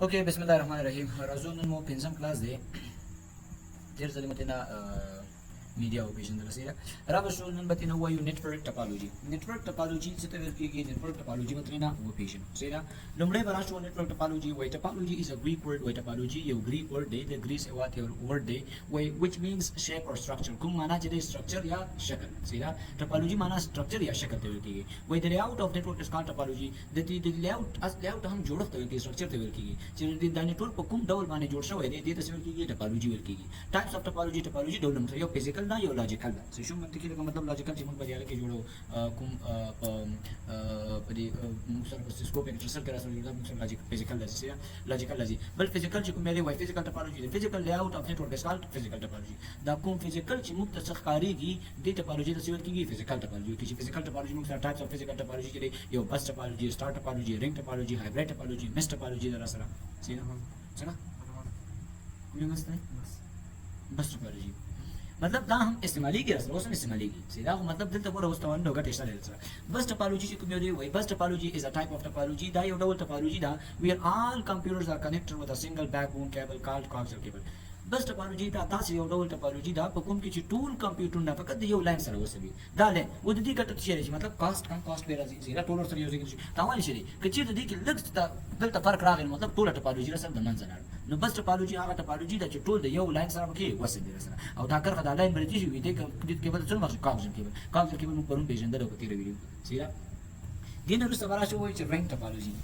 اوكي بسم الله الرحمن الرحيم. راځو نن مو پنځم کلاس دی. تیر ځل مته میډیا او پیژندل سره را به شو نن به تنه وایو نتورک ټاپالوجي. نتورک ټاپالوجي څه ته ویل کیږي؟ نتورک ټاپالوجي مته نه و پیژن سره لومړی به راشو نتورک ټاپالوجي. وای ټاپالوجي is a Greek word. وای ټاپالوجي یو Greek word دی. د Greece یو word دی. وای which means shape or structure. کوم معنا چې د structure یا شکل سره ټاپالوجي معنا structure یا شکل ته ویل کیږي. وای the layout of network is called topology. د دې layout هم جوړښت ته ویل کیږي، structure ته ویل کیږي چې د network په کوم ډول باندې جوړ شوی دی دې ته ویل کیږي ټاپالوجي ویل کیږي. types of topology ډول نمبر یو فزیکل دا یو لاجیکل دا. څه شو منطقي لکه مطلب لاجیکل چې موږ په یاد کې جوړو کوم په دې موږ سره په سکوپ کې ترسر کړه سره موږ سره فزیکل دا سي لاجیکل دا بل فزیکل چې کوم دی وای فزیکل ټاپالوجي. د فزیکل لیاوټ اف نتورک is called physical topology. دا کوم فزیکل چې موږ ته ښکاریږي دې ټاپالوجي ته ویل کیږي فزیکل ټاپالوجي. چې فزیکل ټاپالوجي موږ سره types of physical topology کې یو بس ټاپالوجي، star topology، ring topology، hybrid topology، mesh topology در سره سي څنګه کومه مست نه بس topology मतलब دا هم استعمالي کې راځي، اوس هم استعمالي کې سیدا مطلب دلته ور اوستوان نو غټه اشاره لري. بس ټاپالوجي چې کوم دی وای بس ټاپالوجي is a type of topology. دا یو ډول ټاپالوجي دا where all computers are connected with a single backbone cable called coaxial cable. بس ټاپالوجي دا تاسو یو ډول ټاپالوجي دا په کوم کې چې ټول کمپیوټر نه فقط یو لاین سره وسوي دا له و د دې کټ شي مطلب کاست به راځي زیرا ټول سره یو ځای کې تاوان شي کچې د دې کې لږ دلته فرق راغلی مطلب ټول ټاپالوجي سره د منځ نه نو بس ټاپالوجي هغه ټاپالوجي دا چې ټول د یو لاین سره کې وسوي سره او دا کرخه د لاین برتي شي دې کې به څه مرسته کاغذ کې به پرون پیژندل او کتیر ویډیو سیرا دین رسته ورا شو وای چې رنګ ټاپالوجي.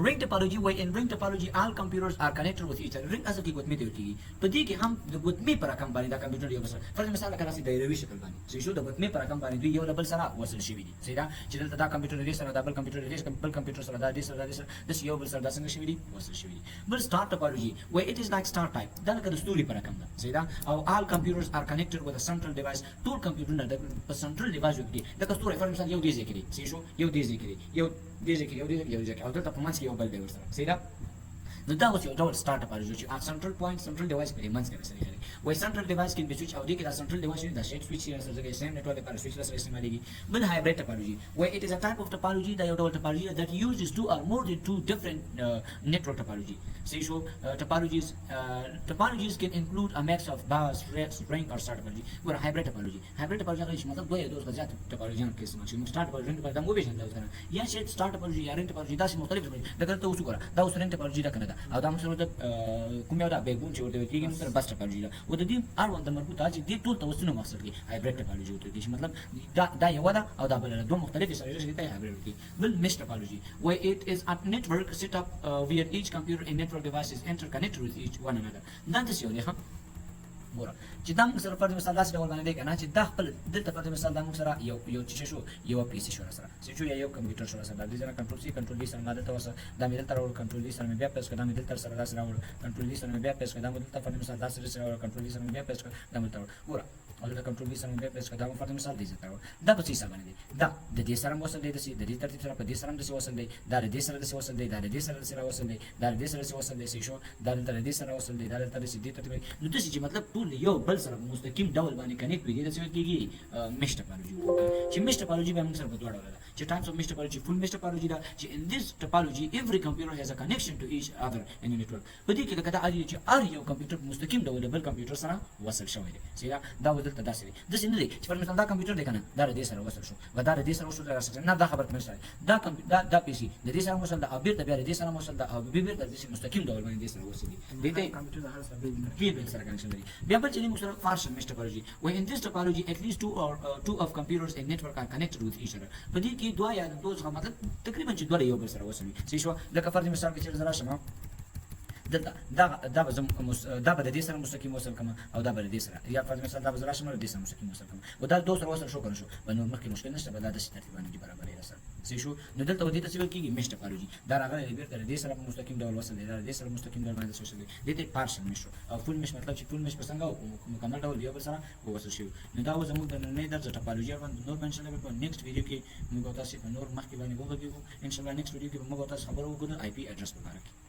Ring topology way in ring topology all computers are connected with each other. Ring as کی گوتمی دی کی پدې کې هم د گوتمی پر رقم باندې دا کمپیوټر یو بس فرض مثال کړه چې دایروي شکل باندې چې شو د گوتمی پر رقم باندې یو بل سره وصل شي دي سیدا چې دلته دا کمپیوټر دې سره دا بل کمپیوټر دې سره بل کمپیوټر سره دا دې سره د یو بل سره دا څنګه شي دي وصل شي دي. بل star topology where it is like star type دا لکه د ستوري پر رقم ده سیدا او all computers are connected with a central device. ټول کمپیوټر نه د central device کې دا ستوري فرض مثال یو دې ذکر چې شو یو دې ذکر یو دې ذکر یو ذکر او دلته په منځ کې یو بل دی ورسره سیدا نو دا اوس یو ډول سٹارټ اپارټ چې سنټرل پوینټ سنټرل ډیوایس په منځ کې راځي وای سنټرل ډیوایس کې به سویچ او دې کې دا سنټرل ډیوایس دا شیټ سویچ یې سره کې سیم نتورک لپاره سویچ سره استعمالېږي. بل هایبرید ټاپالوجي وای اټ از ا ټایپ اف ټاپالوجي دا یو ډول ټاپالوجي that uses two or more than two different network topology. So topologies can include a mix of bus, ring or star topology. Where hybrid topology هغه چې مطلب دوی دوه ځات ټاپالوجي کې استعمال شي. سٹارټ ټاپالوجي په دغه ویژن دا وسره یا شیټ سٹارټ ټاپالوجي یا رنګ ټاپالوجي دا مختلف دي. دا ته اوس وګوره دا اوس رنګ ټاپالوجي دا کنه دا او دا موږ کوم یو دا بیکبون چې ورته کېږي نو بس ټاپالوجي دا و د دې اړوند د مربوطه چې دې ټول توسنه مقصد کې هایبرید ټاپالوجي ورته کېږي مطلب دا یو دا او دا بل دوه مختلف سره چې ته هایبرید کې. بل میش ټاپالوجي where it is a network set up where each computer and network device is interconnected with each one another. دا څه یو دی ها ګوره چې دا موږ سره فرض مثال داسې ډول باندې دی کنه چې دا خپل دلته فرض مثال دا موږ سره یو چې شو یو پی سي شو سره چې یو کمپیوټر شو سره د دې سره کنټرول سي کنټرول ډي سره ماده ته وسه دا مې دلته راول کنټرول ډي سره مې بیا پېس کړم مې دلته سره داسې راول کنټرول ډي سره مې بیا پېس کړم دلته فرض مثال داسې سره راول کنټرول ډي سره مې بیا پېس کړم دا مې راول ګوره او دا کنټرول ډي سره مې بیا پېس کړم دا فرض مثال دې سره راول دا په څه حساب باندې دا د دې سره وصل دی د دې ترتیب سره په دې سره د وصل دی دا د دې سره د وصل دی دا د دې سره د وصل دی دا د دې سره د وصل دی شو دا د دې سره وصل دی دا د دې ترتیب نو د چې مطلب ټول یو بل سره مستقیم ډول باندې کنیکټ وي د څه کېږي میش ټاپالوجي چې میش ټاپالوجي به موږ سره په دوه ډول ده چې types of mesh topology full mesh topology دا چې in this topology every computer has a connection to each other in a network. په دې کې دا کدا اړ چې هر یو کمپیوټر مستقیم ډول بل کمپیوټر سره وصل شوی دی سیدا دا ودلته داسې دی د سینې دی چې پر مثال دا کمپیوټر دی کنه دا د دې سره وصل شو و دا د دې سره وصل راځي نه دا خبره مثال دا پی سي د دې سره وصل دا ابیر د بیا د دې سره وصل دا او بیر د دې مستقیم ډول باندې د سره وصل دی دې کمپیوټر هر سره به سره کنیکشن لري. بیا بل چې موږ سره partial mesh topology where in this topology at least two of computers in network are connected with each other. په دې کې دوه یا دوه مطلب تقریبا چې دوه یو بل سره وصل وي څه شو لکه فرض مثال کې چې زرا شمه دلته دا به د دې سره مستقیم وصل کما او دا به د دې سره یا فرض مثال دا به زرا شمه د دې سره مستقیم وصل کما او دا دوه سره وصل شو کنه شو نو مخکې مشکل نشته به دا د ترتیب باندې برابر یې سره څه شو نو دلته ودې ته څه کېږي میش ټاپالوجي دا راغلی بیرته د دې سره مستقیم ډول وصل دی دا د دې سره مستقیم ډول باندې وصل دی دې ته پارشل میش او فول میش مطلب چې فول میش څنګه مکمل ډول یو بل سره وصل شي. نو دا زموږ د نن درس ټاپالوجي باندې نور منشن لري په نیکسټ ویډیو کې موږ تاسو په نور مخکې باندې وګورو ان شاء الله نیکسټ ویډیو کې موږ تاسو خبرو وکړو آی پی اډرس په اړه.